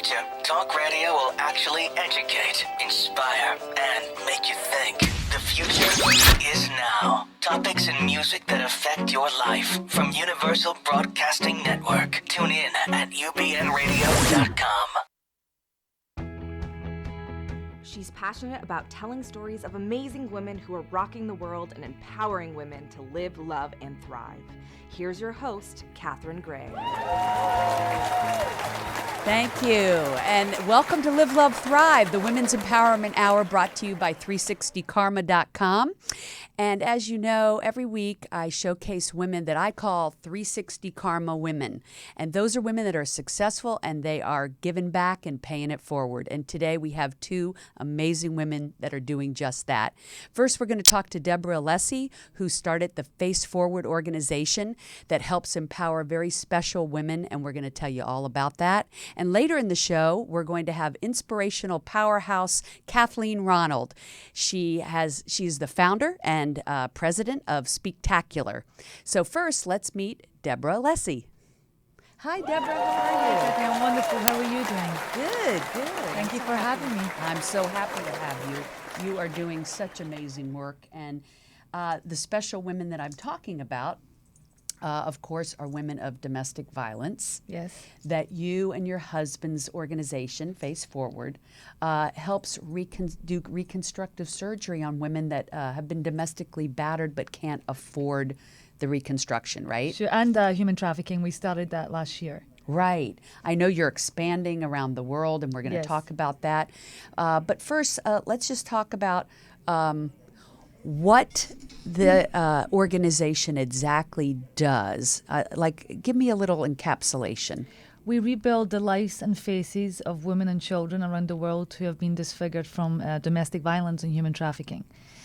future, talk radio will actually educate, inspire, and make you think. The future is now. Topics and music that affect your life from Universal Broadcasting Network. Tune in at ubnradio.com. She's passionate about telling stories of amazing women who are rocking the world and empowering women to live, love, and thrive. Here's your host, Catherine Gray. Thank you, and welcome to Live, Love, Thrive, the Women's Empowerment Hour brought to you by 360karma.com. And as you know, every week I showcase women that I call 360 Karma women. And those are women that are successful and they are giving back and paying it forward. And today we have two amazing women that are doing just that. First, we're going to talk to Deborah Alessi, who started the Face Forward organization that helps empower very special women. And we're going to tell you all about that. And later in the show, we're going to have inspirational powerhouse Kathleen Ronald. She's the founder and President of Speaktacular. So first, let's meet Deborah Alessi. Hi, Deborah. How are you? I'm wonderful. How are you doing? Good, good. Thank you for having me. I'm so happy to have you. You are doing such amazing work. And the special women that I'm talking about, of course, are women of domestic violence. Yes. That you and your husband's organization, Face Forward, helps do reconstructive surgery on women that have been domestically battered but can't afford the reconstruction, right? Sure. And human trafficking. We started that last year. Right. I know you're expanding around the world, and we're going to talk about that. But first, let's just talk about what the organization exactly does. Give me a little encapsulation. We rebuild the lives and faces of women and children around the world who have been disfigured from domestic violence and human trafficking.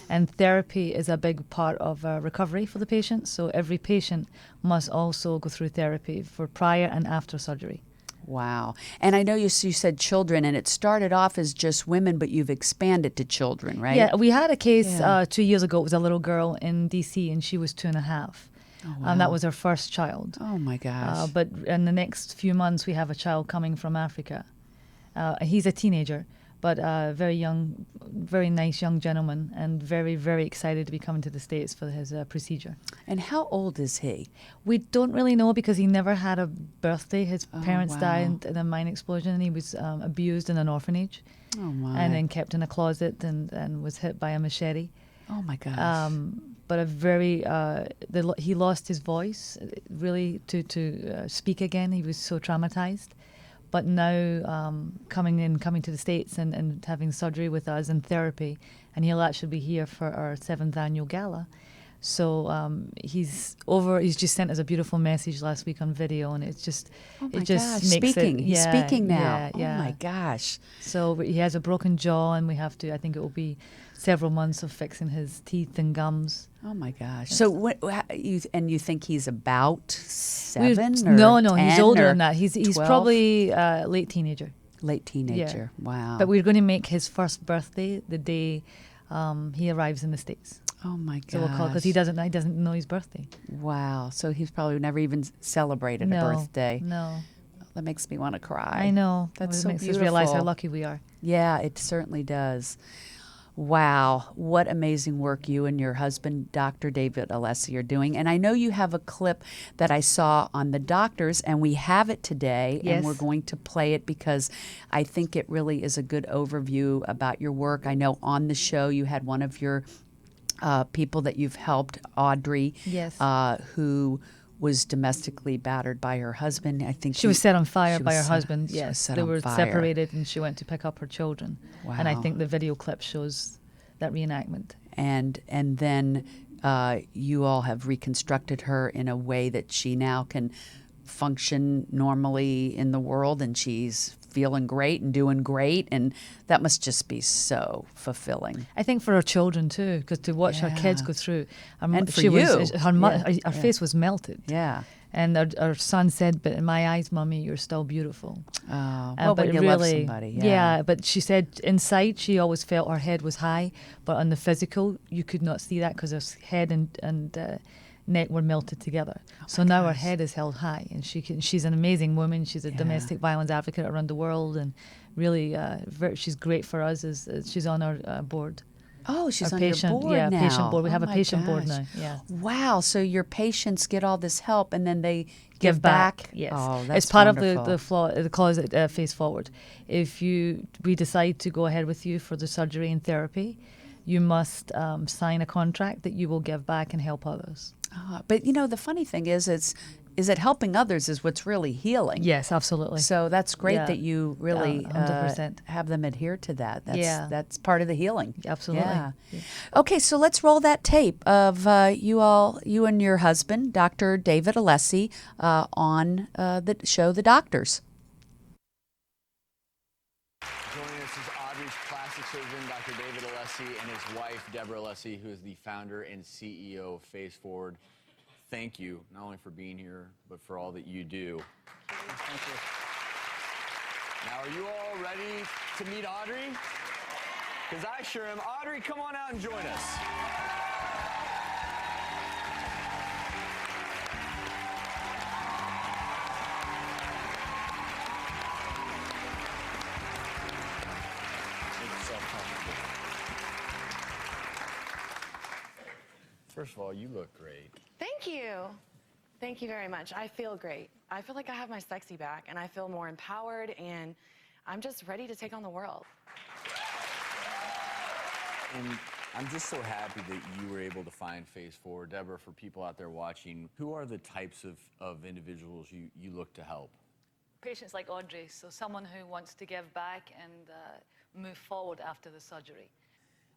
And therapy is a big part of recovery for the patient. So every patient must also go through therapy for prior and after surgery. Wow. And I know you said children, and it started off as just women, but you've expanded to children, right? Yeah, we had a case 2 years ago. It was a little girl in D.C., and she was 2.5. Oh, wow. That was her first child. Oh, my gosh. But in the next few months, we have a child coming from Africa. He's a teenager, but very young, very nice young gentleman, and very, very excited to be coming to the States for his procedure. And how old is he? We don't really know because he never had a birthday. His parents wow. died in a mine explosion, and he was abused in an orphanage. Oh, my. And then kept in a closet and was hit by a machete. Oh, my gosh. But a very, he lost his voice really to speak again. He was so traumatized. But now coming to the States and having surgery with us and therapy, and he'll actually be here for our 7th annual gala. So he's just sent us a beautiful message last week on video, and it's just, makes speaking. it. He's speaking now. Yeah. Oh my gosh. So he has a broken jaw, and I think it will be several months of fixing his teeth and gums. Oh my gosh. So you think he's about 7 or No, 10 he's older or than that. He's 12? Probably late teenager. Late teenager. Yeah. Wow. But we're going to make his first birthday the day he arrives in the States. Oh my gosh. So we'll call because he doesn't know his birthday. Wow. So he's probably never even celebrated a birthday. No. That makes me want to cry. I know. That's it so makes beautiful. us realize how lucky we are. Yeah, it certainly does. Wow, what amazing work you and your husband, Dr. David Alessi, are doing. And I know you have a clip that I saw on the doctors, and we have it today, and we're going to play it because I think it really is a good overview about your work. I know on the show you had one of your people that you've helped, Audrey, who was domestically battered by her husband. I think she was set on fire by her husband. Yes, they were separated, and she went to pick up her children. Wow. And I think the video clip shows that reenactment. And then you all have reconstructed her in a way that she now can function normally in the world, and she's feeling great and doing great, and that must just be so fulfilling. I think for her children too, because to watch her kids go through, and for her face was melted. Yeah. And our son said, "But in my eyes, Mommy, you're still beautiful." Oh, well, but you love somebody. Yeah, but she said inside she always felt her head was high, but on the physical you could not see that because her head and neck were melted together. So now her head is held high, and she's an amazing woman. She's a domestic violence advocate around the world, and really, she's great for us. She's on our board. Oh, she's Our on patient, your board yeah, now. patient board. We Oh have a my patient board gosh. now. Yeah. Wow. So your patients get all this help and then they give back? Yes. Oh, that's it's part wonderful. of the clause at Face Forward. If we decide to go ahead with you for the surgery and therapy, you must sign a contract that you will give back and help others. But you know, the funny thing is that helping others is what's really healing. Yes, absolutely. So that's great Yeah. that you really 100%. have them adhere to that. That's Yeah. part of the healing. Absolutely. Yeah. Okay, so let's roll that tape of you and your husband, Dr. David Alessi, on the show The Doctors. Joining us is Audrey's plastic surgeon, Dr. David Alessi, and his wife, Deborah Alessi, who is the founder and CEO of Face Forward. Thank you, not only for being here, but for all that you do. Thank you. Now, are you all ready to meet Audrey? Because I sure am. Audrey, come on out and join us. First of all, you look great. Thank you. Thank you very much. I feel great. I feel like I have my sexy back, and I feel more empowered, and I'm just ready to take on the world. And I'm just so happy that you were able to find Face Forward. Deborah, for people out there watching, who are the types of individuals you look to help? Patients like Audrey, so someone who wants to give back and move forward after the surgery.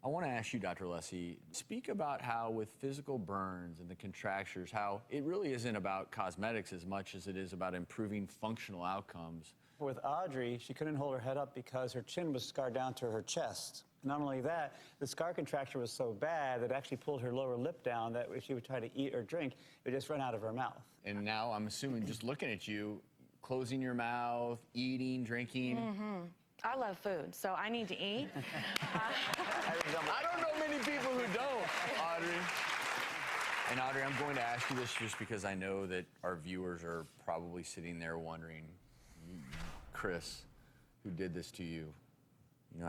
I want to ask you, Dr. Alessi, speak about how with physical burns and the contractures, how it really isn't about cosmetics as much as it is about improving functional outcomes. With Audrey, she couldn't hold her head up because her chin was scarred down to her chest. Not only that, the scar contracture was so bad that it actually pulled her lower lip down that if she would try to eat or drink, it would just run out of her mouth. And now I'm assuming, just looking at you, closing your mouth, eating, drinking. Mm-hmm. I love food, so I need to eat. I don't know many people who don't, Audrey. And Audrey, I'm going to ask you this just because I know that our viewers are probably sitting there wondering, Chris, who did this to you,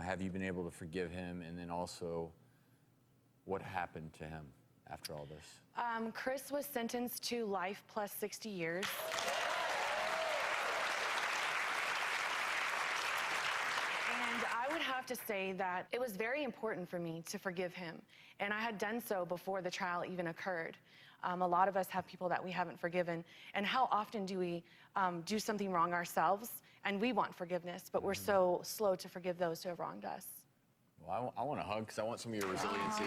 have you been able to forgive him? And then also, what happened to him after all this? Chris was sentenced to life plus 60 years. And I would have to say that it was very important for me to forgive him. And I had done so before the trial even occurred. A lot of us have people that we haven't forgiven. And how often do we do something wrong ourselves and we want forgiveness, but we're so slow to forgive those who have wronged us? Well, I want a hug because I want some of your resiliency.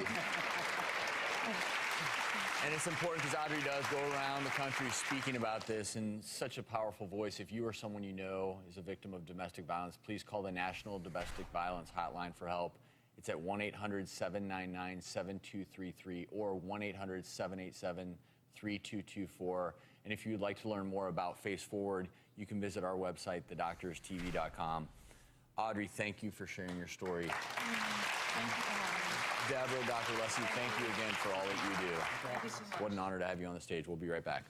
And it's important because Audrey does go around the country speaking about this in such a powerful voice. If you or someone you know is a victim of domestic violence, please call the National Domestic Violence Hotline for help. It's at 1-800-799-7233 or 1-800-787-3224. And if you'd like to learn more about Face Forward, you can visit our website, thedoctorstv.com. Audrey, thank you for sharing your story. Deborah, Dr. Alessi, thank you again for all that you do. Thank you so much. What an honor to have you on the stage. We'll be right back.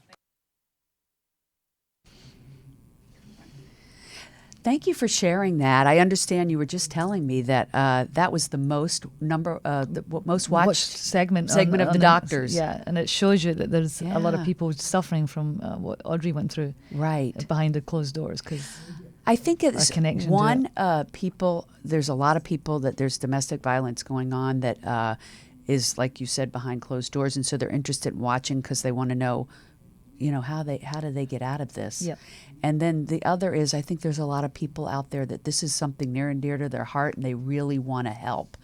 Thank you for sharing that. I understand you were just telling me that that was the most most watched segment of the Doctors. Yeah, and it shows you that there's a lot of Yeah. people suffering from what Audrey went through. Right. Behind the closed doors, because I think it's Our connection to one, people, there's a lot of people that there's domestic violence going on that is, like you said, behind closed doors. And so they're interested in watching because they want to know, how do they get out of this? Yep. And then the other is, I think there's a lot of people out there that this is something near and dear to their heart and they really want to help.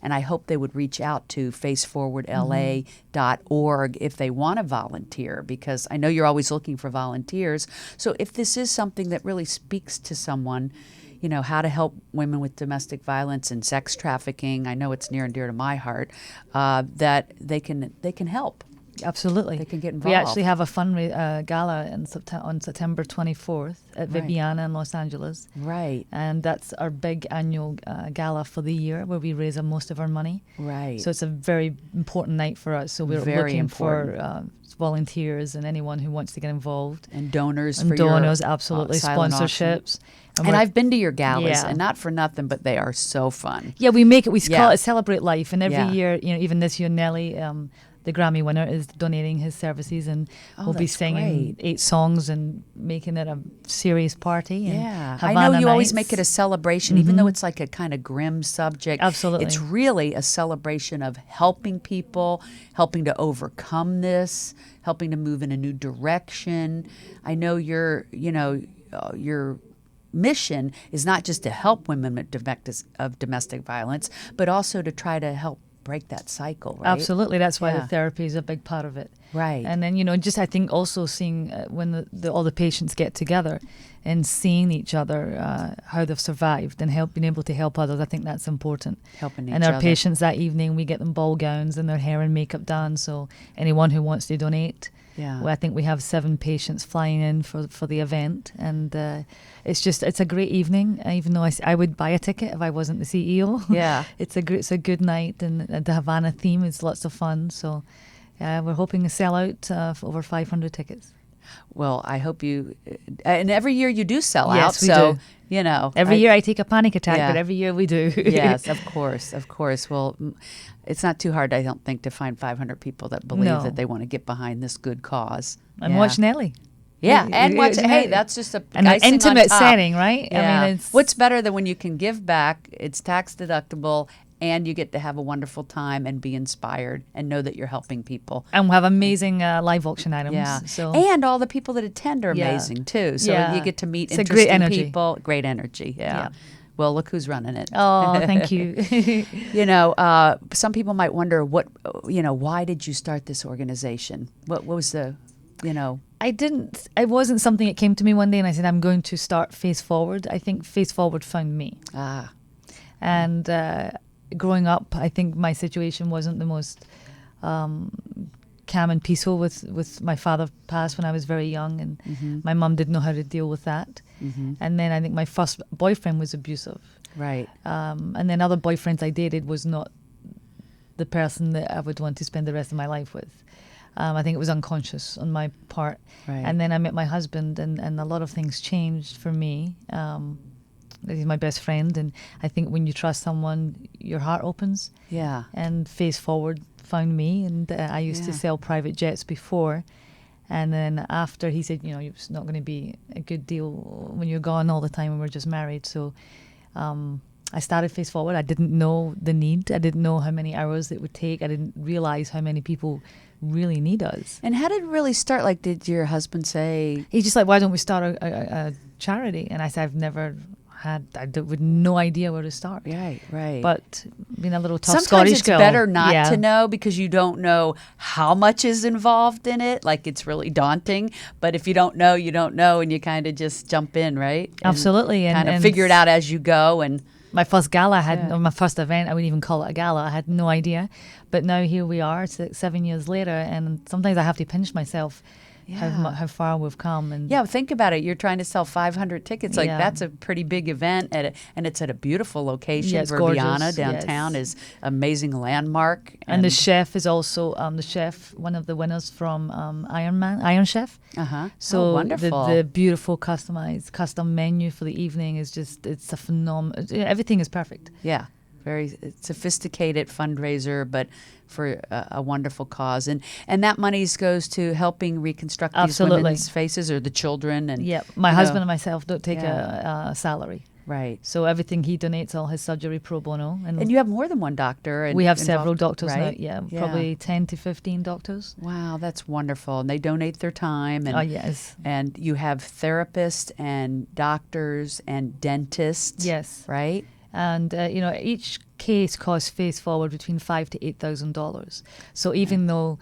And I hope they would reach out to faceforwardla.org if they want to volunteer, because I know you're always looking for volunteers. So if this is something that really speaks to someone, how to help women with domestic violence and sex trafficking, I know it's near and dear to my heart, that they can help. Absolutely. They can get We actually involved. have a gala on September 24th at Right. Viviana in Los Angeles. Right. And that's our big annual gala for the year where we raise most of our money. Right. So it's a very important night for us. So we're Very looking important. for volunteers and anyone who wants to get involved. And donors And for your donors, absolutely. silent auction. Sponsorships. And we're- I've been to your galas, Yeah. and not for nothing, but they are so fun. Yeah, we make it. We Yeah. call it Celebrate Life, and every Yeah. year, even this year, Nelly, the Grammy winner, is donating his services, and Oh, we'll be that's singing great. 8 songs and making it a serious party. And Yeah, I Havana know you always nights. make it a celebration, even though it's like a kind of grim subject. Absolutely. It's really a celebration of helping people, helping to overcome this, helping to move in a new direction. I know your mission is not just to help women of domestic violence, but also to try to help break that cycle, right? Absolutely. That's why Yeah. the therapy is a big part of it. Right. And then, just I think also seeing when all the patients get together and seeing each other, how they've survived and being able to help others, I think that's important. Helping And each our other. patients that evening, we get them ball gowns and their hair and makeup done. So anyone who wants to donate, Yeah. well, I think we have 7 patients flying in for the event. And it's a great evening, even though I would buy a ticket if I wasn't the CEO. Yeah. It's a good night, and the Havana theme is lots of fun. So we're hoping to sell out for over 500 tickets. Well, I hope you, and every year you do sell out. Yes, we so, do. Every year I take a panic attack, Yeah. but every year we do. Yes, of course, of course. Well, it's not too hard, I don't think, to find 500 people that believe No. that they want to get behind this good cause. And Yeah. watch Nelly. Yeah, and watch. Yeah. Hey, that's just a An icing on intimate top. setting, right? Yeah. I mean, it's What's better than when you can give back? It's tax deductible, and you get to have a wonderful time and be inspired and know that you're helping people. and we have amazing live auction items. Yeah, So and all the people that attend are Yeah. amazing too. So Yeah. you get to meet It's a interesting great energy. people. Great energy. Yeah. Yeah. Well, look who's running it. oh, thank you. Some people might wonder why did you start this organization? What was the, It wasn't something that came to me one day and I said, I'm going to start Face Forward. I think Face Forward found me. And growing up, I think my situation wasn't the most calm and peaceful with my father passed when I was very young, and my mum didn't know how to deal with that. And then I think my first boyfriend was abusive. right. And then other boyfriends I dated was not the person that I would want to spend the rest of my life with. I think it was unconscious on my part. Right. And then I met my husband, and a lot of things changed for me. He's my best friend, and I think when you trust someone, your heart opens. Yeah. And Face Forward found me, and I used to Yeah. sell private jets before. And then after, he said, it's not going to be a good deal when you're gone all the time when we're just married. So I started Face Forward. I didn't know the need. I didn't know how many hours it would take. I didn't realize how many people really need us. And how did it really start? Like, did your husband say, He's just like, why don't we start a charity? And I said, with no idea where to start. right. But being a little tough sometimes Scottish it's girl. better not yeah. to know because you don't know how much is involved in it. Like, it's really daunting. But if you don't know, you don't know, and you kind of just jump in, right? And Absolutely. kind of and figure it out as you go. And My first gala, Yeah. or my first event, I wouldn't even call it a gala. I had no idea. But now here we are, 7 years later, and sometimes I have to pinch myself Yeah. how far we've come. And yeah, think about it. You're trying to sell 500 tickets. Like, Yeah. that's a pretty big event, and it's at a beautiful location. Yeah, it's Verbiana gorgeous, downtown yes. is amazing landmark. And the chef is also one of the winners from Iron Chef. Uh-huh. So wonderful. the beautiful custom menu for the evening is it's a phenomenal. Everything is perfect. Yeah, very sophisticated fundraiser, but for a wonderful cause. And that money goes to helping reconstruct these Absolutely. women's faces or the children. And Yeah, my you husband know, and myself don't take Yeah. a salary. Right. So everything he donates, all his surgery pro bono. And you have more than one doctor. we have involved, several doctors right? now. Yeah, probably 10 to 15 doctors. Wow, that's wonderful. And they donate their time. And, Oh, yes. And you have therapists and doctors and dentists. Yes. Right? And each case costs Face Forward between $5,000 to $8,000. So even though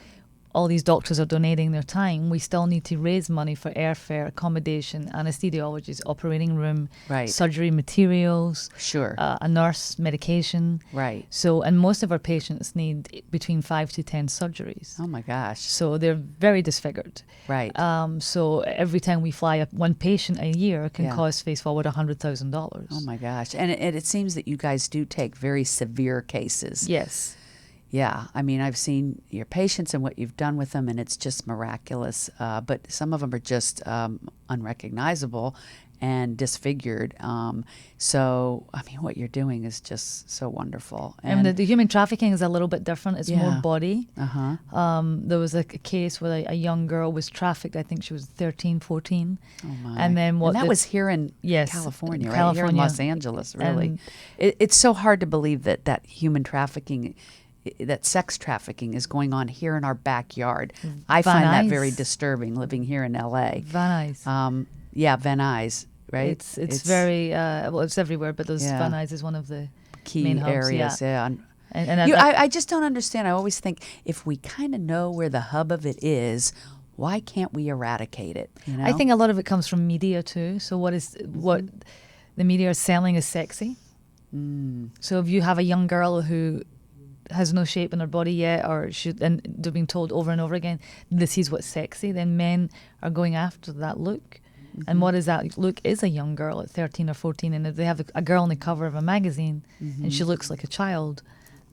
all these doctors are donating their time, we still need to raise money for airfare, accommodation, anesthesiologists, operating room, Right. surgery materials, Sure. a nurse, medication. Right. So, and most of our patients need between 5 to 10 surgeries. Oh my gosh. So they're very disfigured. Right. So every time we fly up one patient a year can Yeah. cost face forward $100,000. Oh my gosh. And it seems that you guys do take very severe cases. Yes. Yeah. I mean, I've seen your patients and what you've done with them, and it's just miraculous. But some of them are just unrecognizable and disfigured. So, I mean, what you're doing is just so wonderful. And the human trafficking is a little bit different. It's more Yeah. body. Uh-huh. There was a case where a young girl was trafficked. I think she was 13, 14. Oh my. And then what? And that was here in Yes, California, in right? Here in California. Los Angeles, really. And- It's so hard to believe that human trafficking, that sex trafficking is going on here in our backyard. I Van find that Nuys. very disturbing living here in LA. Van Nuys. Yeah, Van Nuys, right? It's very well. It's everywhere, but those Yeah. Van Nuys is one of the key main hubs, areas. Yeah. And I just don't understand. I always think if we kind of know where the hub of it is, why can't we eradicate it? You know? I think a lot of it comes from media too. So what the media is selling is sexy. So if you have a young girl who has no shape in her body yet, and they're being told over and over again, this is what's sexy, then men are going after that look. And what is that look? Is a young girl at 13 or 14, and if they have a girl on the cover of a magazine and she looks like a child,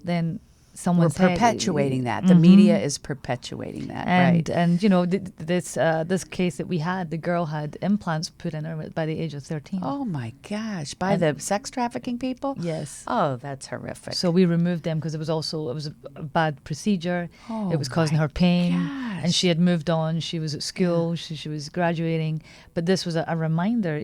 then we're someone's perpetuating that. The media is perpetuating that, right? And this case that we had, the girl had implants put in her by the age of 13. Oh my gosh! By the sex trafficking people? Yes. Oh, that's horrific. So we removed them because it was a bad procedure. Oh It was causing my her pain, gosh. and she had moved on. She was at school. She was graduating, but this was a reminder.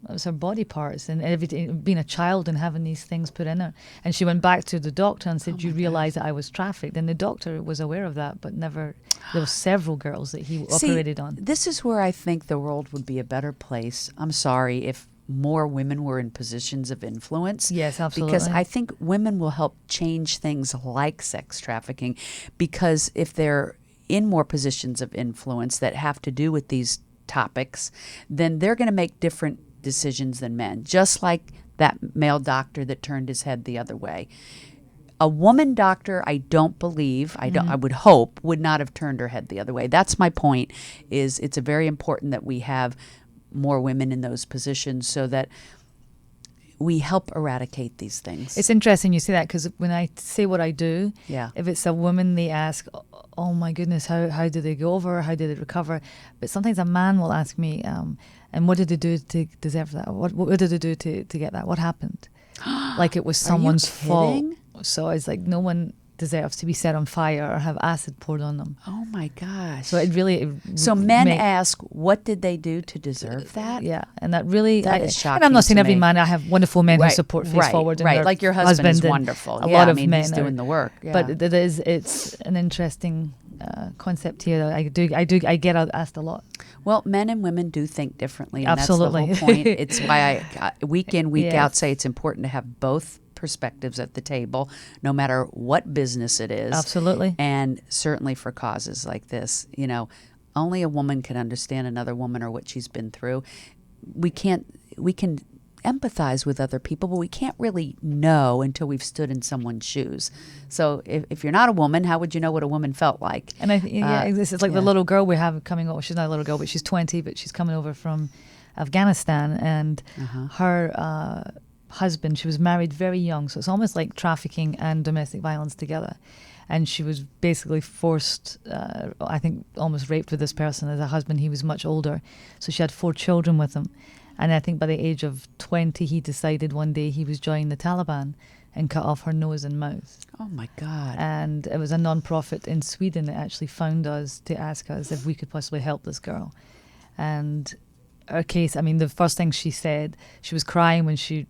It was her body parts and everything, being a child and having these things put in her. And she went back to the doctor and said, "You realize that I was trafficked?" And the doctor was aware of that, but never. There were several girls that he operated on. This is where I think the world would be a better place. I'm sorry if more women were in positions of influence. Yes, absolutely. Because I think women will help change things like sex trafficking, because if they're in more positions of influence that have to do with these topics, then they're going to make different decisions than men, just like that male doctor that turned his head the other way. A woman doctor, I don't believe, I would hope, would not have turned her head the other way. That's my point, is it's very important that we have more women in those positions so that we help eradicate these things. It's interesting you say that, because when I say what I do, Yeah. if it's a woman, they ask, "Oh my goodness, how did they go over? How did they recover?" But sometimes a man will ask me, "And what did they do to deserve that? What did they do to get that? What happened?" Like it was someone's fault. kidding? So it's like no one deserves to be set on fire or have acid poured on them. Oh my gosh. So it really. So men ask, what did they do to deserve that? Yeah, and that really. That is And shocking I'm not saying to every me. man. I have wonderful men who support Face Forward. And right. their Like your husband is and wonderful. A Yeah, lot I of mean, men he's doing the work. Yeah. But it's an interesting concept here. I get asked a lot. Well, men and women do think differently. And Absolutely. That's the whole point. It's why I week in, week Yes. out say it's important to have both perspectives at the table, no matter what business it is. Absolutely. And certainly for causes like this, only a woman can understand another woman or what she's been through. We can empathize with other people, but we can't really know until we've stood in someone's shoes. So if you're not a woman, how would you know what a woman felt like? And this is like the little girl we have coming over. She's not a little girl, but she's 20, but she's coming over from Afghanistan, and her husband, she was married very young, so it's almost like trafficking and domestic violence together. And she was basically forced, I think almost raped with this person as a husband. He was much older, so she had 4 children with him. And I think by the age of 20, he decided one day he was joining the Taliban and cut off her nose and mouth. Oh my God. And it was a non-profit in Sweden that actually found us to ask us if we could possibly help this girl. And her case, I mean, the first thing she said, she was crying when she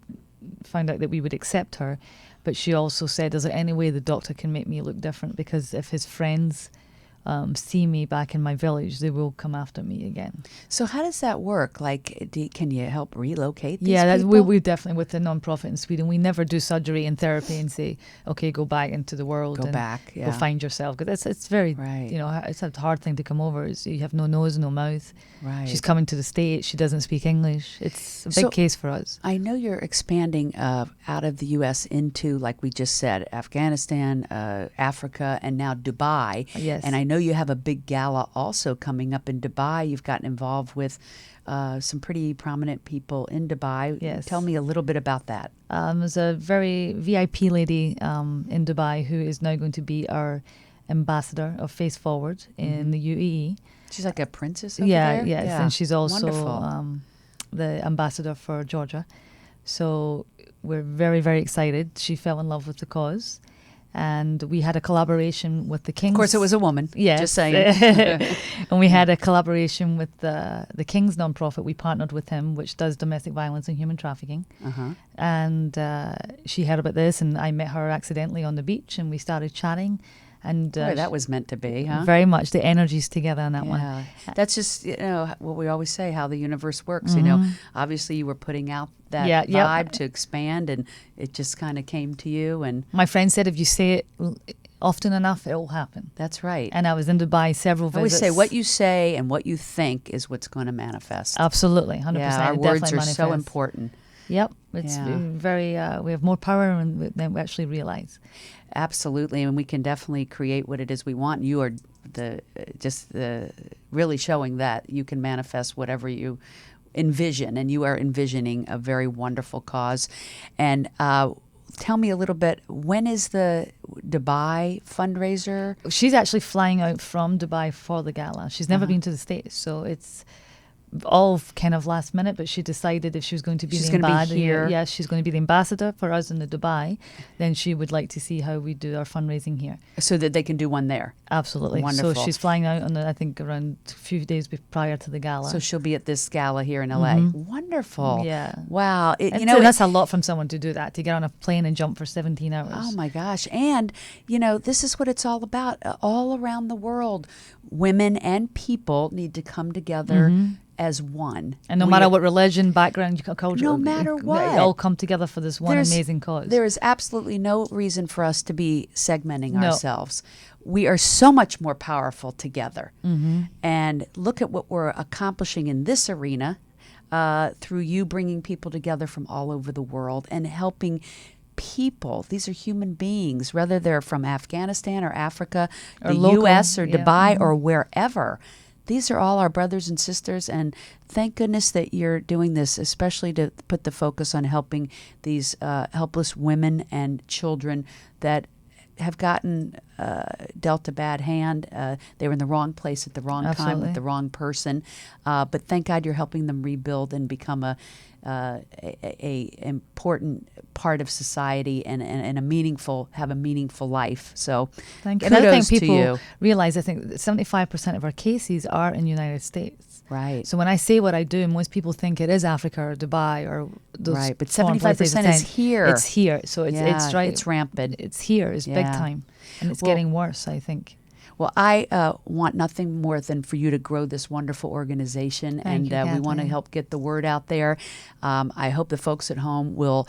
found out that we would accept her. But she also said, is there any way the doctor can make me look different? Because if his friends see me back in my village, they will come after me again. So how does that work? Like, can you help relocate these Yeah, people? we definitely, with the nonprofit in Sweden, we never do surgery and therapy and say, okay, go back into the world. Go and back, Go yeah. find yourself. Because it's very, Right. you know, it's a hard thing to come over. You have no nose, no mouth. Right. She's coming to the States. She doesn't speak English. It's a big So- case for us. I know you're expanding out of the U.S. into, like we just said, Afghanistan, Africa, and now Dubai. Yes. And I know you have a big gala also coming up in Dubai. You've gotten involved with some pretty prominent people in Dubai. Yes. Tell me a little bit about that. There's a very VIP lady in Dubai who is now going to be our ambassador of Face Forward in the UAE. She's like a princess over Yeah, there? yes, and she's also Wonderful. the ambassador for Georgia. So we're very, very excited. She fell in love with the cause, and we had a collaboration with the King's. Of course, it was a woman. Yes. Just saying. And we had a collaboration with the King's nonprofit. We partnered with him, which does domestic violence and human trafficking. Uh-huh. And she heard about this, and I met her accidentally on the beach, and we started chatting. And Boy, that was meant to be, huh? very much the energies together on that one. Yeah, that's just what we always say, how the universe works. You know, obviously you were putting out that Yeah, yep. vibe to expand, and it just kind of came to you. And My friend said if you say it often enough, it will happen. that's right. And I was in Dubai several I always visits. say what you say and what you think is what's going to manifest. Absolutely, 100%. Yeah, our It words definitely are so manifests. important. Yep, it's Yeah. very. We have more power than we actually realize. Absolutely, and we can definitely create what it is we want. You are really showing that you can manifest whatever you envision, and you are envisioning a very wonderful cause. And tell me a little bit, when is the Dubai fundraiser? She's actually flying out from Dubai for the gala. She's never been to the States, so it's all kind of last minute, but she decided if she was going to be She's the gonna be ambassador, here. yeah, she's going to be the ambassador for us in the Dubai, then she would like to see how we do our fundraising here. So that they can do one there. Absolutely. Wonderful. So she's flying out on I think around a few days prior to the gala. So she'll be at this gala here in LA. Wonderful. Yeah. Wow. That's a lot from someone to do that, to get on a plane and jump for 17 hours. Oh my gosh. And, this is what it's all about. All around the world, women and people need to come together as one. And no matter what religion, background, culture, No matter what. they all come together for this one amazing cause. There is absolutely no reason for us to be segmenting No. ourselves. We are so much more powerful together. And look at what we're accomplishing in this arena through you bringing people together from all over the world and helping people. These are human beings, whether they're from Afghanistan or Africa, Or the local, U.S. or yeah. Dubai or wherever. These are all our brothers and sisters, and thank goodness that you're doing this, especially to put the focus on helping these helpless women and children that have gotten dealt a bad hand. They were in the wrong place at the wrong time Absolutely. with the wrong person. But thank God you're helping them rebuild and become a important part of society and have a meaningful life. So Thank you. Another thing kudos to people you. realize, I think 75% of our cases are in the United States. Right. So when I say what I do, most people think it is Africa or Dubai or those Right, but foreign places. 75% is here. It's here. So it's Yeah, right. it's rampant. It's here. It's big Yeah. time. And it's Well- getting worse, I think. Well, I want nothing more than for you to grow this wonderful organization, Thank and you, we want to Kathleen. help get the word out there. I hope the folks at home will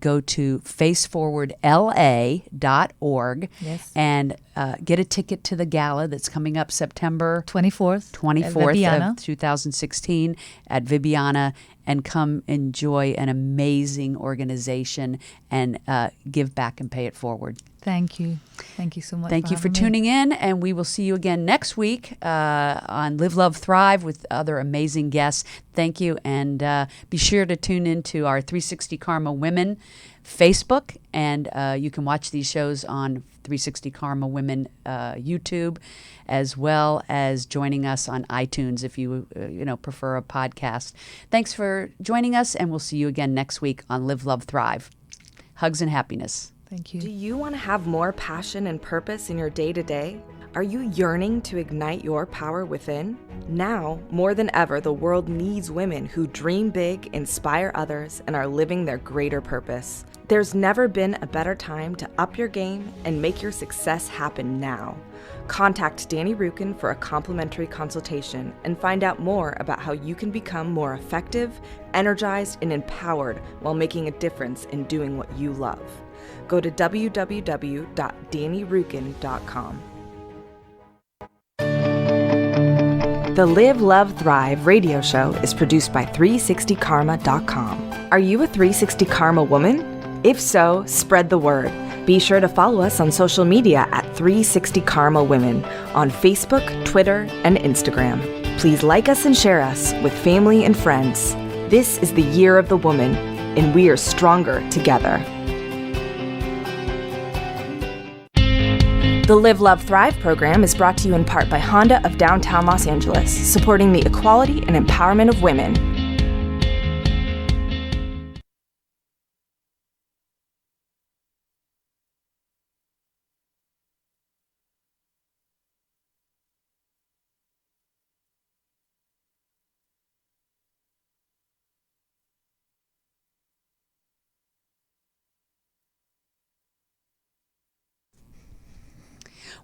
go to faceforwardla.org Yes. and get a ticket to the gala that's coming up September 24th. at 24th Vibiana. of 2016 at Vibiana, and come enjoy an amazing organization and give back and pay it forward. Thank you. Thank you so much. Thank you for having me. tuning in, and we will see you again next week on Live, Love, Thrive with other amazing guests. Thank you, and be sure to tune into our 360 Karma Women Facebook, and you can watch these shows on 360 Karma Women YouTube, as well as joining us on iTunes if you prefer a podcast. Thanks for joining us, and we'll see you again next week on Live, Love, Thrive. Hugs and happiness. Thank you. Do you want to have more passion and purpose in your day-to-day? Are you yearning to ignite your power within? Now, more than ever, the world needs women who dream big, inspire others, and are living their greater purpose. There's never been a better time to up your game and make your success happen now. Contact Danny Rukin for a complimentary consultation and find out more about how you can become more effective, energized, and empowered while making a difference in doing what you love. Go to www.dannyrukin.com. The Live, Love, Thrive radio show is produced by 360karma.com. Are you a 360 Karma woman? If so, spread the word. Be sure to follow us on social media at 360 Karma Women on Facebook, Twitter, and Instagram. Please like us and share us with family and friends. This is the year of the woman, and we are stronger together. The Live, Love, Thrive program is brought to you in part by Honda of downtown Los Angeles, supporting the equality and empowerment of women.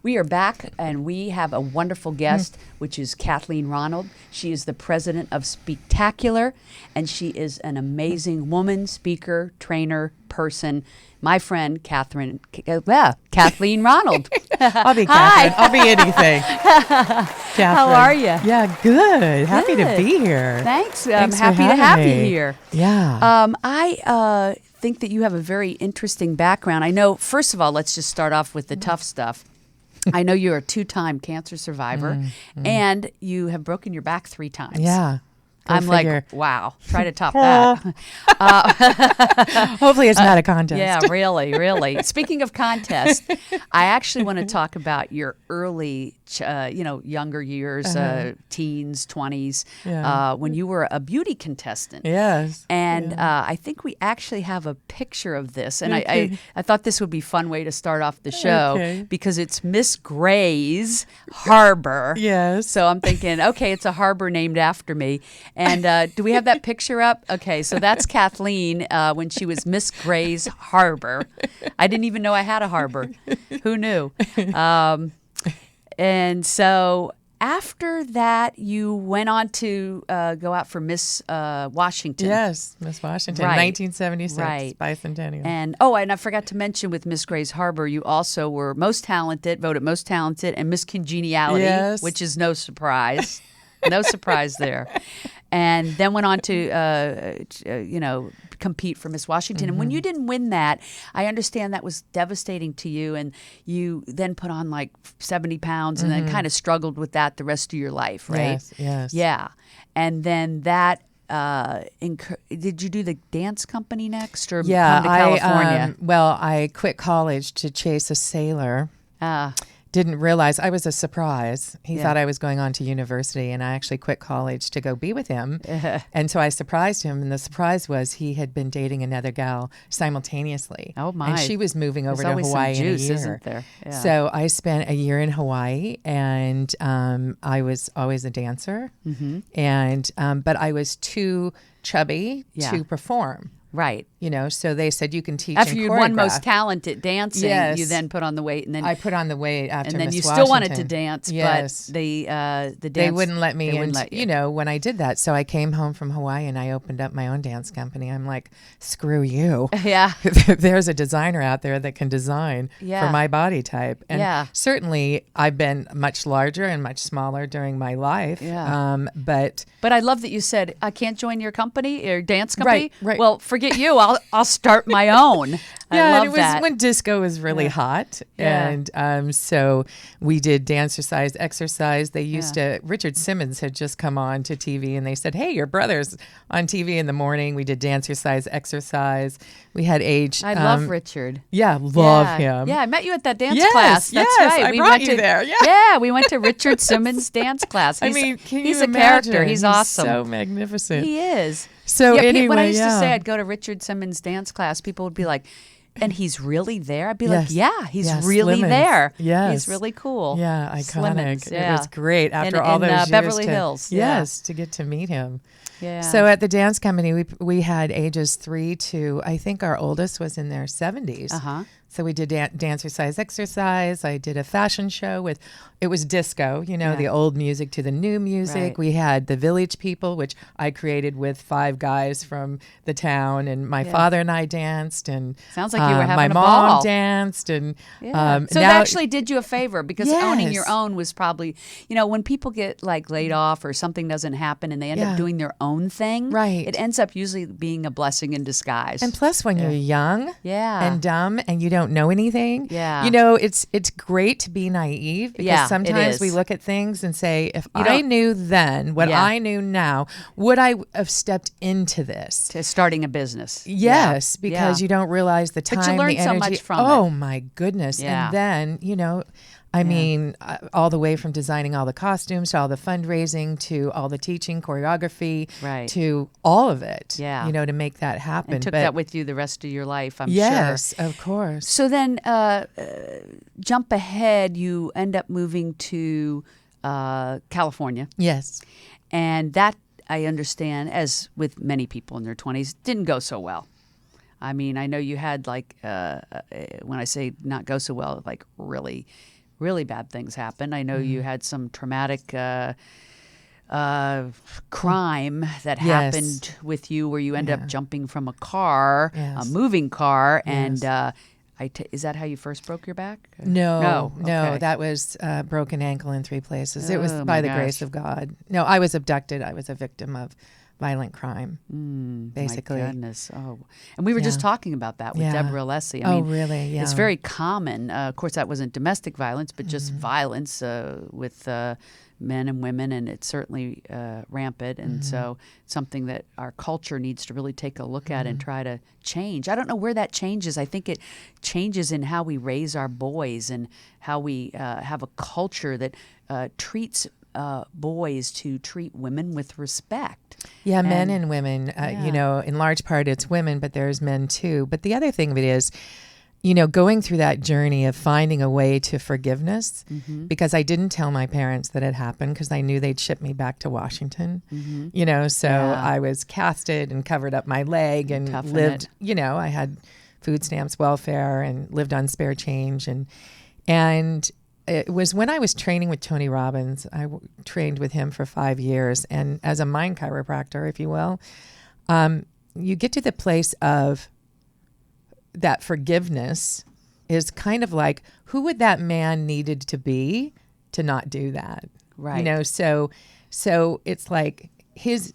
We are back, and we have a wonderful guest, which is Kathleen Ronald. She is the president of Speaktacular, and she is an amazing woman, speaker, trainer, person. My friend, Kathleen Ronald. I'll be Catherine. Hi. I'll be anything. Catherine. How are you? Yeah, good. Happy to be here. Thanks. Thanks I'm for happy to have having you me. here. Yeah. I think that you have a very interesting background. I know, first of all, let's just start off with the tough stuff. I know you're a 2-time cancer survivor, and you have broken your back 3 times. Yeah. Go I'm figure. like, wow, try to top that. Hopefully it's not a contest. Yeah, really. Speaking of contest, I actually want to talk about your early, younger years, teens, 20s, when you were a beauty contestant. Yes. And I think we actually have a picture of this. And I thought this would be a fun way to start off the show because it's Miss Gray's Harbor. Yes. So I'm thinking, okay, it's a harbor named after me. And do we have that picture up? Okay, so that's Kathleen when she was Miss Gray's Harbor. I didn't even know I had a harbor. Who knew? And so after that, you went on to go out for Miss Washington. Yes, Miss Washington, Right. 1976, Right. bicentennial. And I forgot to mention with Miss Gray's Harbor, you also were most talented, voted most talented, and Miss Congeniality, Yes. which is no surprise. No surprise there. And then went on to, compete for Miss Washington. And when you didn't win that, I understand that was devastating to you. And you then put on like 70 pounds and then kind of struggled with that the rest of your life, right? Yes. Yeah. And then that, did you do the dance company next or come to California? I quit college to chase a sailor. Didn't realize I was a surprise. He thought I was going on to university, and I actually quit college to go be with him. And so I surprised him, and the surprise was he had been dating another gal simultaneously. Oh, my. And she was moving over There's to always Hawaii some juice, in a year. isn't there? Yeah. So I spent a year in Hawaii, and I was always a dancer. And but I was too chubby to perform. Right. So they said you can teach After and you won choreograph. most talented dancing, Yes. you then put on the weight, and then I put on the weight after and then Miss you still wanted to Washington. dance, Yes. but the dance They wouldn't let me they in, wouldn't let you. when I did that. So I came home from Hawaii and I opened up my own dance company. I'm like, screw you. Yeah. There's a designer out there that can design Yeah. for my body type. And Yeah. certainly I've been much larger and much smaller during my life. Yeah. But But I love that you said I can't join your company or dance company. Right. Well, forget you. I'll start my own. I yeah, love and it was that. when disco was really hot. Yeah. And so we did dancercise, exercise. They used to, Richard Simmons had just come on to TV and they said, hey, your brother's on TV in the morning. We did dancercise, exercise. We had age. I love Richard. Yeah, love Yeah. him. Yeah, I met you at that dance Yes, class. That's yes, right. I we brought went you to, there, yeah. Yeah, we went to Richard Simmons' dance class. I mean, can he's you a character. imagine? He's awesome. So magnificent. He is. So when I anyway, used to yeah. say I'd go to Richard Simmons' dance class, people would be like, and he's really there. I'd be Yes. like, yeah, he's Yes, really Lemons. there. Yes. He's really cool. Yeah, iconic. Slimmons, yeah. It was great after In- all in, those years. Beverly Hills, yeah. Yes, to get to meet him. Yeah. So at the dance company, we had ages 3 to, I think our oldest was in their 70s. Uh-huh. So we did dancer-size exercise. I did a fashion show with, it was disco, the old music to the new music. Right. We had the Village People, which I created with 5 guys from the town, and my father and I danced, and Sounds like you were having my a mom ball. danced, and So it now- actually did you a favor, because owning your Yes. own was probably, when people get like laid off or something doesn't happen and they end up Yeah. doing their own thing, Right. it ends up usually being a blessing in disguise. And plus, when you're young and dumb and you don't know anything, it's great to be naive, because Yeah, it sometimes is. we look at things and say, if You I don't- knew then what Yeah. I knew now, would I have stepped into this? To starting a business. Yes, Yeah. because Yeah. you don't realize the time, But you learn the so energy. much from it. Oh my goodness! Yeah. And then I mean, all the way from designing all the costumes to all the fundraising to all the teaching, choreography, Right. to all of it. Yeah. To make that happen. And took But that with you the rest of your life, I'm sure. yes, of course. So then jump ahead, you end up moving to California. Yes. And that, I understand, as with many people in their 20s, didn't go so well. I mean, I know you had when I say not go so well, like really, really bad things happened. I know you had some traumatic crime that Yes. happened with you, where you end up jumping from a car, a Yes. moving car, Yes. and is that how you first broke your back? No, Okay. that was broken ankle in 3 places. It was Oh, by my the grace gosh. of God. No, I was abducted. I was a victim of violent crime, basically. My goodness. Oh, and we were just talking about that with Yeah. Deborah Alessi. Oh, really? It's Yeah. very common. Of course, that wasn't domestic violence, but just violence with men and women, and it's certainly rampant. And so it's something that our culture needs to really take a look at and try to change. I don't know where that changes. I think it changes in how we raise our boys and how we have a culture that treats boys to treat women with respect. Yeah, men and women. In large part it's women, but there's men too. But the other thing of it is, going through that journey of finding a way to forgiveness, because I didn't tell my parents that it happened, because I knew they'd ship me back to Washington. So I was casted and covered up my leg and Toughen lived, I had food stamps, welfare, and lived on spare change. And it was when I was training with Tony Robbins. I trained with him for 5 years, and as a mind chiropractor, if you will, you get to the place of that forgiveness is kind of like, who would that man needed to be to not do that? Right. So it's like his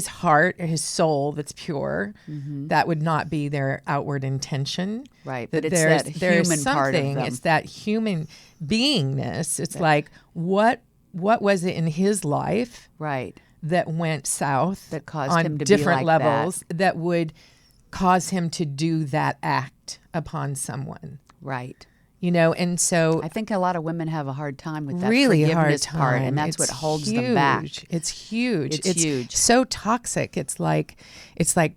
heart or his soul that's pure, that would not be their outward intention. Right, That but it's that human part of them. It's that human beingness. It's like, what was it in his life Right. that went south That caused on him to be different like that. levels that would cause him to do that act upon someone? Right. And so I think a lot of women have a hard time with that really hard forgiveness time. part, and that's It's what holds them back. It's huge. It's huge. So toxic. It's like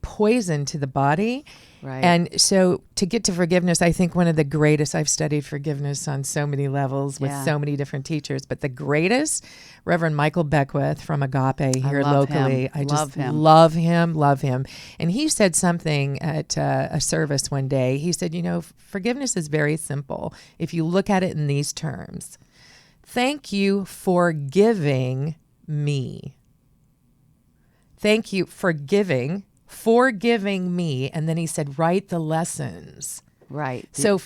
poison to the body. Right. And so to get to forgiveness, I think one of the greatest, I've studied forgiveness on so many levels with Yeah. so many different teachers, but the greatest, Reverend Michael Beckwith from Agape here love locally. him. I Love just him. love him. And he said something at a service one day. He said, forgiveness is very simple. If you look at it in these terms, thank you for giving me. Thank you for giving me. And then he said, write the lessons. Right. So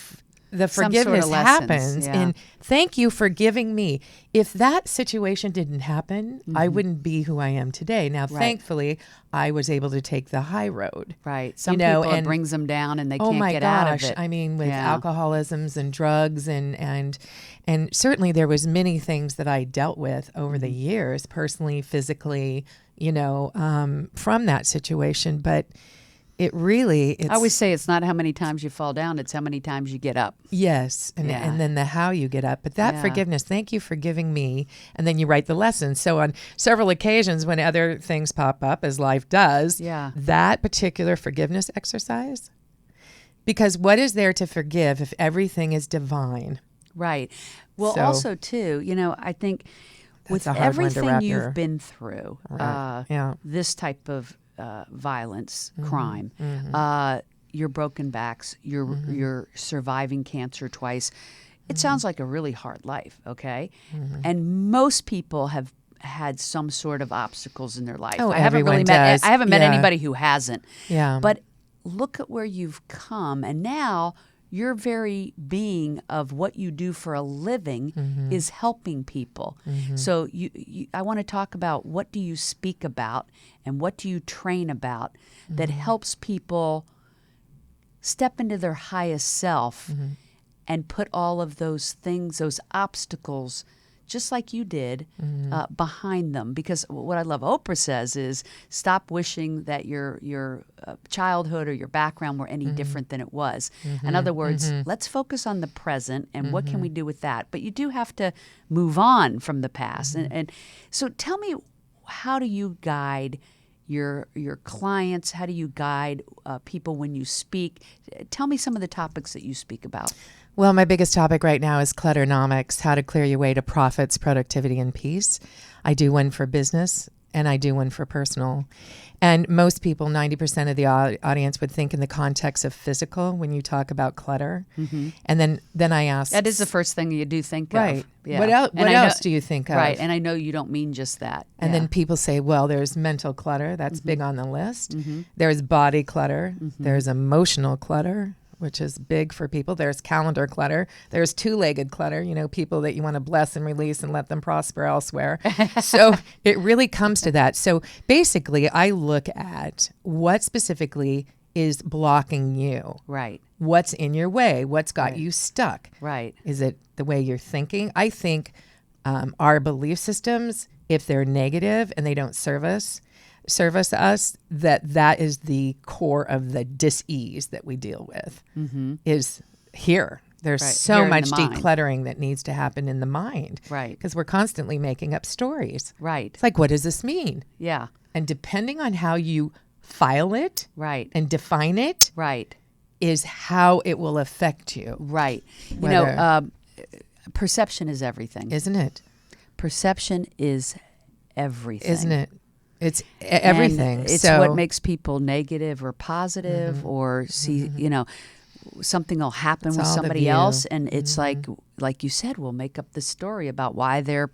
the Some sort of forgiveness lessons, happens yeah. in thank you for giving me. If that situation didn't happen, I wouldn't be who I am today. Now, thankfully, I was able to take the high road. Right. Some people, it brings them down and they Oh can't my get gosh! out of it. I mean, with Yeah. alcoholisms and drugs and certainly there was many things that I dealt with over the years, personally, physically, from that situation. But it really, I always say it's not how many times you fall down, it's how many times you get up. yes, and then the how you get up. But that Yeah. forgiveness, thank you for giving me, and then you write the lessons. So on several occasions when other things pop up, as life does, Yeah. that particular forgiveness exercise Because what is there to forgive if everything is divine? Right. Well, So- also too, I think with a hard one to everything wrap you've your- been through, Right. Yeah. this type of violence, Mm-hmm. crime, your broken backs, you're surviving cancer twice. It sounds like a really hard life, okay? Mm-hmm. And most people have had some sort of obstacles in their life. Oh, I haven't everyone met does. I haven't met Yeah. anybody who hasn't. Yeah. But look at where you've come, and now your very being of what you do for a living is helping people. So I want to talk about, what do you speak about and what do you train about that helps people step into their highest self and put all of those things, those obstacles, just like you did, behind them. Because what I love Oprah says is, stop wishing that your childhood or your background were any different than it was. In other words, let's focus on the present and what can we do with that. But you do have to move on from the past. And so tell me, how do you guide your clients? How do you guide people when you speak? Tell me some of the topics that you speak about. Well, my biggest topic right now is clutternomics, how to clear your way to profits, productivity, and peace. I do one for business and I do one for personal. And most people, 90% of the audience, would think in the context of physical when you talk about clutter. And then I ask... That is the first thing you do think Right. of. Yeah. What else, And what I know- else do you think of? Right, and I know you don't mean just that. And Yeah. then people say, well, there's mental clutter. That's big on the list. There's body clutter. There's emotional clutter, which is big for people. There's calendar clutter. There's two-legged clutter, people that you want to bless and release and let them prosper elsewhere. So it really comes to that. So basically, I look at what specifically is blocking you. Right. What's in your way? What's got you stuck? Right. Is it the way you're thinking? I think our belief systems, if they're negative and they don't service us, that is the core of the dis-ease that we deal with, is here. There's Right. so Here in much the mind. decluttering that needs to happen in the mind. Right. Because we're constantly making up stories. Right. It's like, what does this mean? Yeah. And depending on how you file it Right. and define it, Right. is how it will affect you. Right. Whether- Perception is everything. Isn't it? Perception is everything. Isn't it? It's everything. And it's so, what makes people negative or positive, or see, something will happen It's with all the somebody view. else, and it's like you said, we'll make up this story about why they're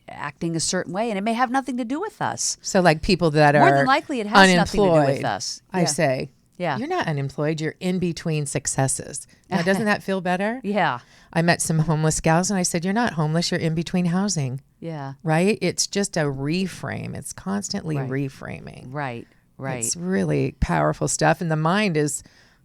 acting a certain way, and it may have nothing to do with us. So like people that More are than likely, it has nothing to do with unemployed, us. I Yeah. say, Yeah. you're not unemployed. You're in between successes. Now, doesn't that feel better? Yeah. I met some homeless gals and I said, you're not homeless. You're in between housing, Yeah. right? It's just a reframe. It's constantly Right. reframing. Right. Right. It's really powerful stuff. And the mind is,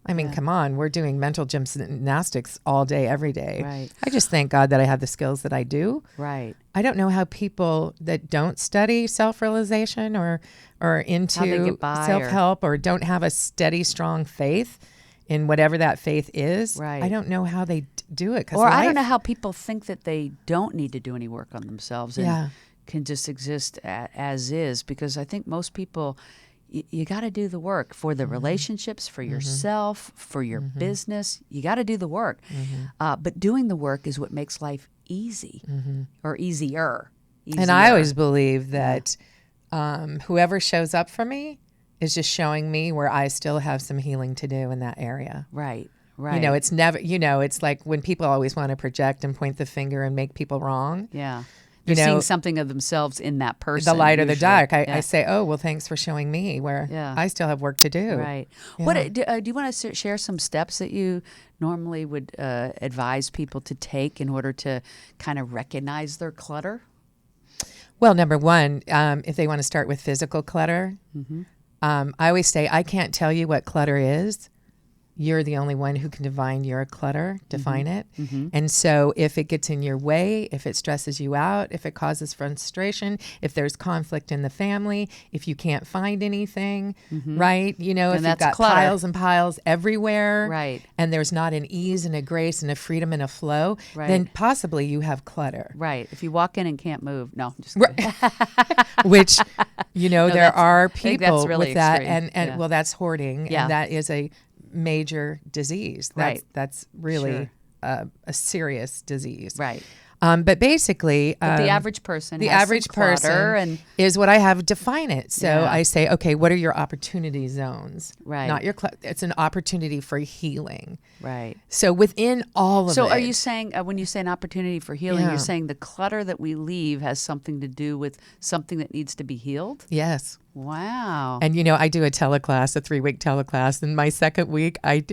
I mean, come on, we're doing mental gymnastics all day, every day. Right. I just thank God that I have the skills that I do. Right. I don't know how people that don't study self-realization or How they into get by, self-help or don't have a steady, strong faith in whatever that faith is. Right. I don't know how they do it. Or I don't know how people think that they don't need to do any work on themselves and Yeah. can just exist as is, because I think most people, you got to do the work for the relationships, for yourself, for your business. You got to do the work. But doing the work is what makes life easy or easier. And I always believe that whoever shows up for me is just showing me where I still have some healing to do in that area. Right. Right. You know, it's never, it's like when people always want to project and point the finger and make people wrong. Yeah. You They're know, seeing something of themselves in that person. the light or the usually. dark. I Yeah. say, oh, well, thanks for showing me where Yeah. I still have work to do. Right. Yeah. What do you want to share some steps that you normally would advise people to take in order to kind of recognize their clutter? Well, number one, if they want to start with physical clutter, I always say, I can't tell you what clutter is. You're the only one who can define your clutter, define it. And so if it gets in your way, if it stresses you out, if it causes frustration, if there's conflict in the family, if you can't find anything, right? You know, if you've that's got clutter. piles and piles everywhere, Right. and there's not an ease and a grace and a freedom and a flow, Right. then possibly you have clutter. Right. If you walk in and can't move, no, just kidding. Which, there that's- are I think that's people really with that, extreme. and Yeah. well, that's hoarding, Yeah. and that is a major disease. That's really a serious disease. Right. But basically, But the average person the has average some clutter person and is what I have define it. So Yeah. I say, okay, what are your opportunity zones? Right. Not your. It's an opportunity for healing. right. So within all of it. So are you saying when you say an opportunity for healing, Yeah. you're saying the clutter that we leave has something to do with something that needs to be healed? Yes. Wow. And I do a teleclass, a 3-week teleclass. And my second week, I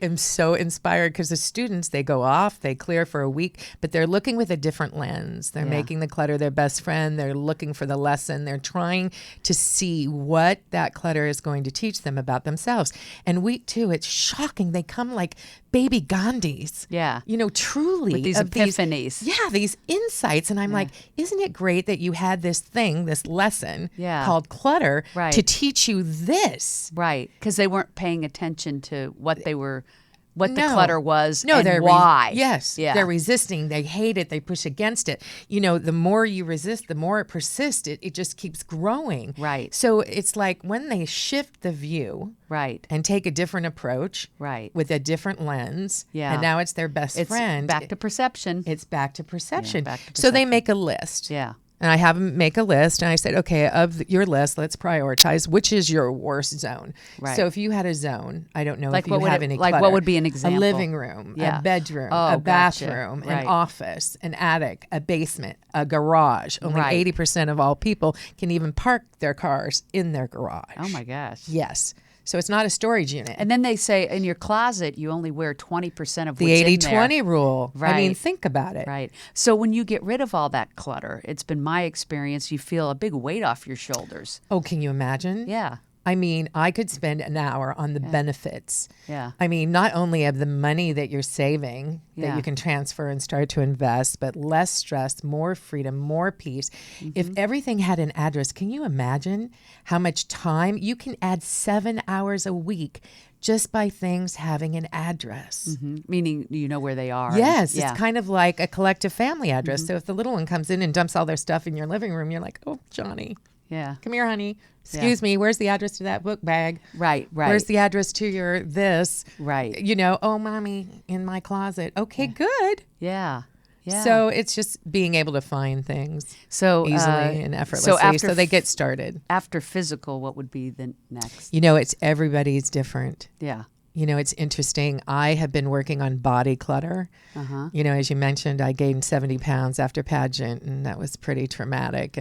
am so inspired because the students, they go off, they clear for a week, but they're looking with a different lens. They're Yeah. making the clutter their best friend. They're looking for the lesson. They're trying to see what that clutter is going to teach them about themselves. And week 2, it's shocking. They come like baby Gandhis. Yeah. Truly. With these of epiphanies. these insights. And I'm like, isn't it great that you had this thing, this lesson Yeah. called clutter Right. to teach you this? Right, because they weren't paying attention to what the No. clutter was No, and they're why. Yes, Yeah. they're resisting. They hate it. They push against it. The more you resist, the more it persists. It just keeps growing. Right. So it's like when they shift the view Right. and take a different approach, Right. with a different lens, Yeah. and now it's their best It's friend. back to perception. It's back to perception. back to So they perception. make a list. Yeah. And I have them make a list, and I said, okay, of your list, let's prioritize which is your worst zone. Right. So if you had a zone, I don't know Like if what you would have it- any like what clutter. would be an example? A living room, Yeah. a bedroom, Oh, a gotcha. bathroom, Right. an office, an attic, a basement, a garage. Only Right. 80% of all people can even park their cars in their garage. Oh my gosh. Yes. So it's not a storage unit. And then they say in your closet you only wear 20% of the what's in 80-20 there. rule. I mean, Right. think about it. Right. So when you get rid of all that clutter, it's been my experience, you feel a big weight off your shoulders. Oh, can you imagine? Yeah. I mean, I could spend an hour on the benefits. Yeah. I mean, not only of the money that you're saving that Yeah. you can transfer and start to invest, but less stress, more freedom, more peace. If everything had an address, can you imagine how much time you can add 7 hours a week just by things having an address? Meaning you know where they are. Yes, Yeah. it's kind of like a collective family address. So if the little one comes in and dumps all their stuff in your living room, you're like, oh, Johnny, Yeah. come here, honey. Excuse me, where's the address to that book bag? Right, right. Where's the address to your this? Right. Oh, mommy, in my closet. Okay, good. Yeah. Yeah. So it's just being able to find things so easily and effortlessly so they get started. After physical, what would be the next? It's everybody's different. Yeah. It's interesting. I have been working on body clutter. Uh-huh. As you mentioned, I gained 70 pounds after pageant, and that was pretty traumatic.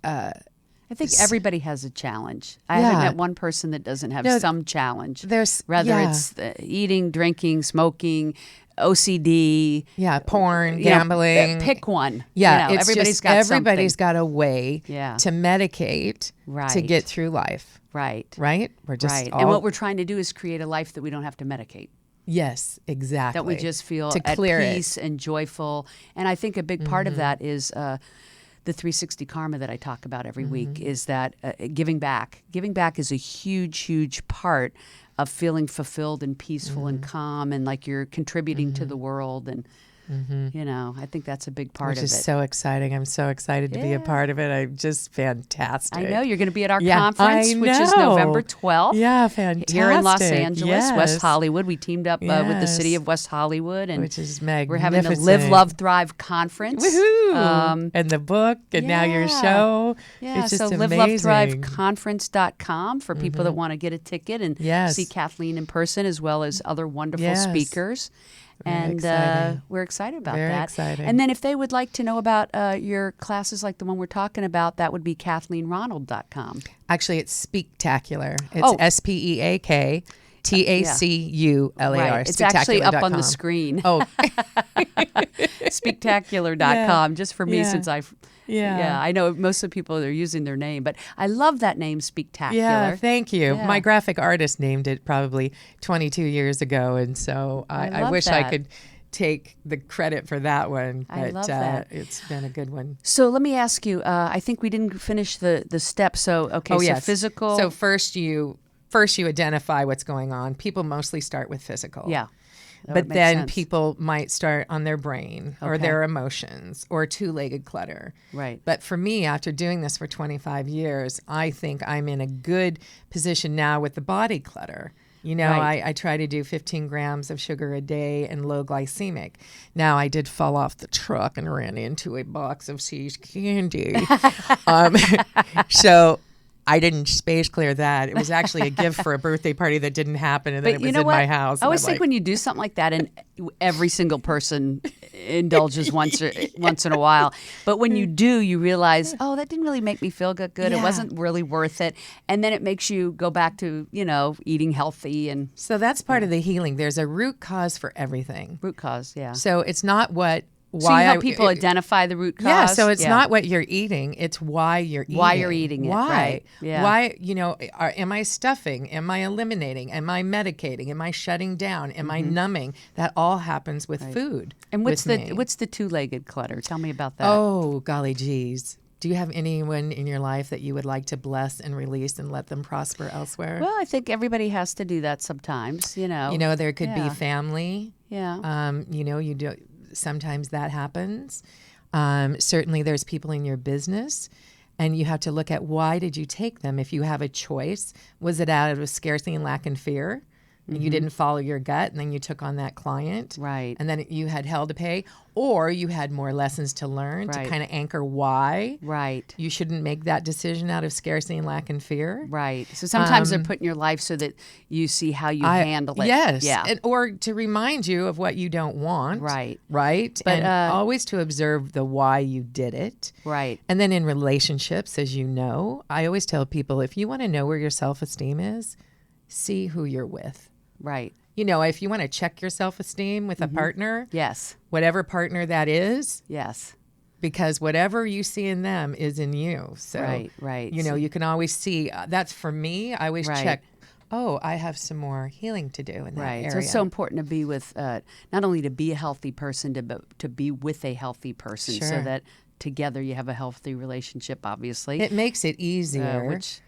I think everybody has a challenge. I haven't met one person that doesn't have some challenge. Whether it's eating, drinking, smoking, OCD. Yeah, porn, gambling. Pick one. Yeah, it's everybody's just, got everybody's something. got a way to medicate to Right. get through life. Right. Right? We're just Right. all, And what we're trying to do is create a life that we don't have to medicate. yes, exactly. That we just feel to at clear peace and joyful. And I think a big part of that is the 360 karma that I talk about every week is that giving back. Giving back is a huge, huge part of feeling fulfilled and peaceful and calm and like you're contributing to the world. And, I think that's a big part Which of is it. so exciting. I'm so excited to be a part of it. I'm just fantastic. I know you're going to be at our Yeah, conference, I which is know. November 12th. Yeah, fantastic. Here in Los Angeles, Yes. West Hollywood. We teamed up with the city Yes. of West Hollywood, and Which is we're having the Live, magnificent. Love, Thrive conference. Woohoo! And the book, and now your show. Yeah, It's just so amazing. livelovethriveconference.com for people that want to get a ticket and Yes. see Kathleen in person as well as other wonderful Yes. speakers. Very And exciting. we're excited about Very that. exciting. And then if they would like to know about your classes like the one we're talking about, that would be KathleenRonald.com. Actually, it's Speaktacular. It's Oh. SPEAKTACULAR. Right. It's actually up on the Speaktacular.com. screen. Oh, Speaktacular.com, just for me Yeah. since Yeah. I know most of the people are using their name, but I love that name, Speaktacular. yeah, thank you. Yeah. My graphic artist named it probably 22 years ago, and so I love wish I that. could take the credit for that one. But I love that. It's been a good one. So let me ask you, I think we didn't finish the steps. So, okay, so yes. physical. So first you identify what's going on. People mostly start with physical. Yeah. That but makes then sense. people might start on their brain or Okay. their emotions or two-legged clutter. Right. But for me, after doing this for 25 years, I think I'm in a good position now with the body clutter. You know, Right. I try to do 15 grams of sugar a day and low glycemic. Now, I did fall off the truck and ran into a box of See's candy. So I didn't space clear that. It was actually a gift for a birthday party that didn't happen, and then But it you was know in what? my house. I and always I'm think like, when you do something like that, and every single person indulges once in a while, but when you do, you realize, oh, that didn't really make me feel good. It Yeah. wasn't really worth it, and then it makes you go back to eating healthy and So that's part of the healing. There's a root cause for everything. root cause. Yeah. So it's not what So why you help people identify the root cause. Yeah, so it's Yeah. not what you're eating, it's why you're eating. Why you're eating it, Why? right. Yeah. Why, am I stuffing? Am I eliminating? Am I medicating? Am I shutting down? Am I numbing? That all happens with food. And with me. what's the two-legged clutter? Tell me about that. Oh, golly geez. Do you have anyone in your life that you would like to bless and release and let them prosper elsewhere? Well, I think everybody has to do that sometimes, There could Yeah. be family. Yeah. You do. Sometimes that happens. Certainly, there's people in your business, and you have to look at why did you take them. If you have a choice, was it out of scarcity and lack and fear? And you didn't follow your gut, and then you took on that client, Right. And then you had hell to pay, or you had more lessons to learn Right. to kind of anchor why Right. you shouldn't make that decision out of scarcity and lack and fear. Right. So sometimes they're put in your life so that you see how you handle it. Yes. Yeah. Or to remind you of what you don't want. Right. Right. But, and always to observe the why you did it. Right. And then in relationships, as you know, I always tell people, if you want to know where your self-esteem is, see who you're with. Right. If you want to check your self-esteem with a partner, Yes. whatever partner that is, Yes. because whatever you see in them is in you. So, Right. you can always see, that's for me. I always Right. check, I have some more healing to do in that Right. area. So it's so important to be with, not only to be a healthy person, but to be with a healthy person so Sure. that together you have a healthy relationship, obviously. It makes it easier. Which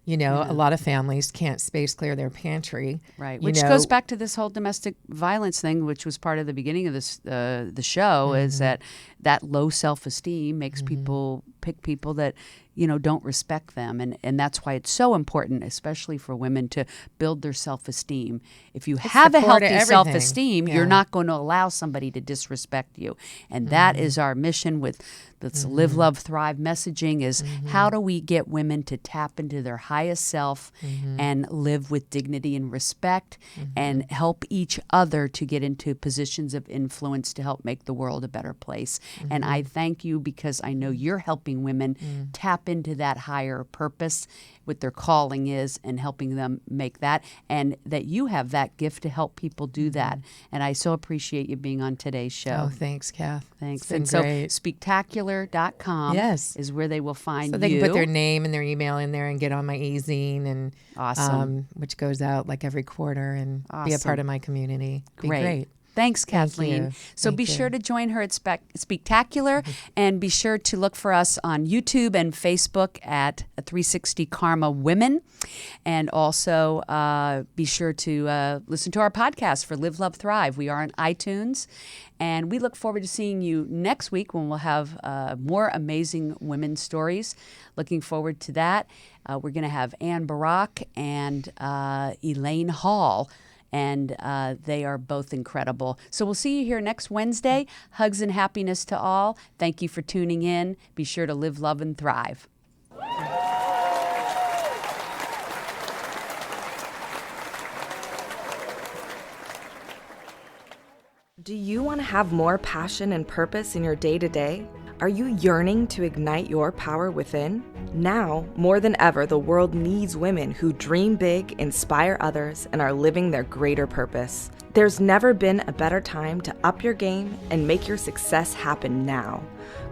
a lot of families can't space clear their pantry. Right, which goes back to this whole domestic violence thing, which was part of the beginning of this the show, is that low self-esteem makes people pick people that don't respect them, and that's why it's so important, especially for women, to build their self-esteem. If you have a the core to healthy everything. self-esteem, Yeah. you're not going to allow somebody to disrespect you, and that is our mission with this Live, Love, Thrive messaging is how do we get women to tap into their highest self and live with dignity and respect and help each other to get into positions of influence to help make the world a better place. And I thank you because I know you're helping women tap into that higher purpose, what their calling is, and helping them make that, and that you have that gift to help people do that. And I so appreciate you being on today's show. Oh, thanks, Kath. Thanks. It's been And so great. Speaktacular.com Yes. is where they will find So they you. can put their name and their email in there and get on my e-zine, and Awesome. which goes out like every quarter, and be a Awesome. part of my community. Be great. Thanks, Kathleen. you. So Thank be you. sure to join her at Speaktacular, and be sure to look for us on YouTube and Facebook at 360 Karma Women. And also be sure to listen to our podcast for Live, Love, Thrive. We are on iTunes. And we look forward to seeing you next week when we'll have more amazing women's stories. Looking forward to that. We're going to have Ann Barak and Elaine Hall. And they are both incredible. So we'll see you here next Wednesday. Hugs and happiness to all. Thank you for tuning in. Be sure to live, love, and thrive. Do you want to have more passion and purpose in your day-to-day? Are you yearning to ignite your power within? Now, more than ever, the world needs women who dream big, inspire others, and are living their greater purpose. There's never been a better time to up your game and make your success happen now.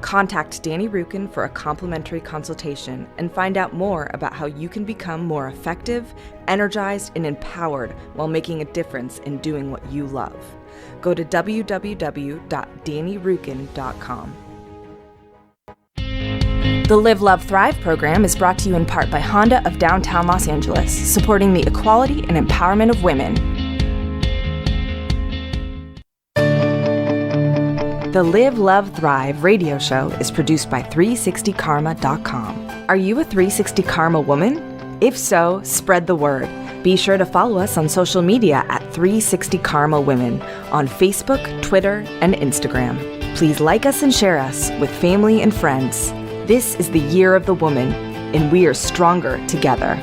Contact Danny Rukin for a complimentary consultation and find out more about how you can become more effective, energized, and empowered while making a difference in doing what you love. Go to www.dannyrukin.com. The Live, Love, Thrive program is brought to you in part by Honda of downtown Los Angeles, supporting the equality and empowerment of women. The Live, Love, Thrive radio show is produced by 360karma.com. Are you a 360 Karma woman? If so, spread the word. Be sure to follow us on social media at 360 Karma Women on Facebook, Twitter, and Instagram. Please like us and share us with family and friends. This is the Year of the Woman, and we are stronger together.